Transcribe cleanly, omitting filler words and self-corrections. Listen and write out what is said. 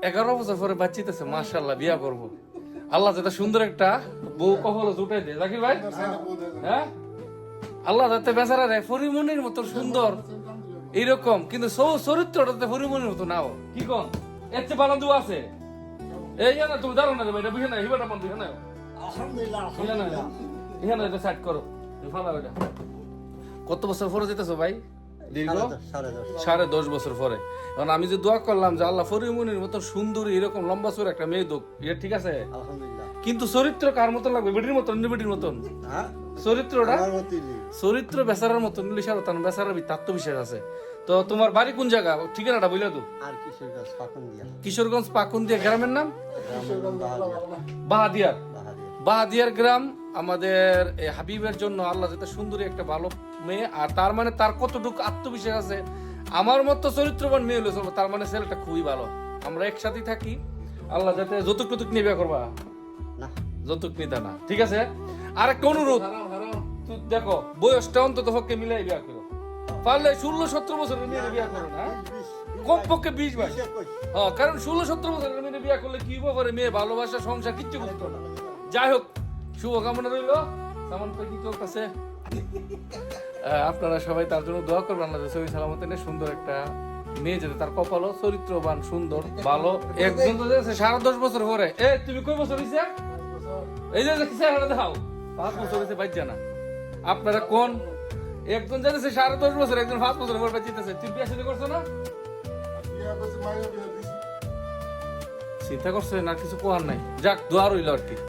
11 বছর পরে বাচ্চিতেছে, মাশাআল্লাহ, বিয়া করবো। আল্লাহ যাতে সুন্দর একটা বউ কপালে জুটাই দেয়, জাকির ভাই। হ্যাঁ, আল্লাহ যাতে বেচারা রে পরিমনির মতো সুন্দর এইরকম, কিন্তু চরিত্রটাতে পরিমনির মতো নাও, কি কন? এর চেয়ে বালান্দু আছে? এই না, তুমি দাঁড়ো না, এটা বুঝে না, হিবাটা পান বুঝে না। এখানে এটা সাইড করো, ফালা ওইটা। কত বছর পরে যেতেছো ভাই? দীর্ঘ 10.5 বছর পরে। এখন আমি যে দোয়া করলাম যে আল্লাহ পরিমনির মতো সুন্দরী এরকম লম্বা চোর একটা মেয়ে দোক, এটা ঠিক আছে, কিন্তু চরিত্র কার মতন লাগবে? বেটির মতন, বেটির মতন চরিত্রটা, চরিত্র বেচারার মতন বেচারার আত্মবিশ্বাস আছে। তো তোমার বাড়ি কোন জায়গা, ঠিকানাটা বললে তো? কিশোরগঞ্জ পাকুন্দিয়া গ্রামের নাম বাহাদিয়ার। বাহাদিয়ার গ্রাম। আমাদের হাবিবের জন্য আল্লাহ যাতে সুন্দরী একটা ভালো মেয়ে, আর তার মানে তার কতটুকু আত্মবিশ্বাস আছে, আমার মতো চরিত্রবান মেয়ে হলে চলবে, তার মানে ছেলেটা খুবই ভালো। আমরা একসাথে থাকি, আল্লাহ যাতে যৌতুক টুতুক নিয়ে বিয়ে করবা, যৌতুক নিতা না, ঠিক আছে? আরেকটা অনুরোধ, দেখো বয়সটা অন্তত পক্ষে মিলাই বিয়া করো, পারলে 16-17 বছরের মেয়ে বিয়া করো না, কমপক্ষে 20-22। হ্যাঁ, কারণ 16-17 বছরের মেয়ে বিয়া করলে কি হবে, মেয়ে ভালোবাসা সংসার কিচ্ছু বুঝতো না। যাই হোক, শুভকামনা রইল। সামান কি চলতেছে, আপনারা সবাই তার জন্য দোয়া করবেন, আল্লাহ সহি সালামতে সুন্দর একটা মেয়ে যেতে, তার কপালও চরিত্রবান, সুন্দর, ভালো। একজন তো 10.5 বছর পরে। তুমি কয় বছর হয়েছে? এই যে দেখাও 5 বছর হয়েছে, বাচ্চা না। আপনারা কোন একজন যাচ্ছে 10.5 বছর, একজন 5 বছর পরে বাচ্চিতেছে। তুই বিয়ে শাদী করছো না? চিন্তা করছে না, কিছু কোয়ার নাই। যাক, দোয়া রইল আর কি।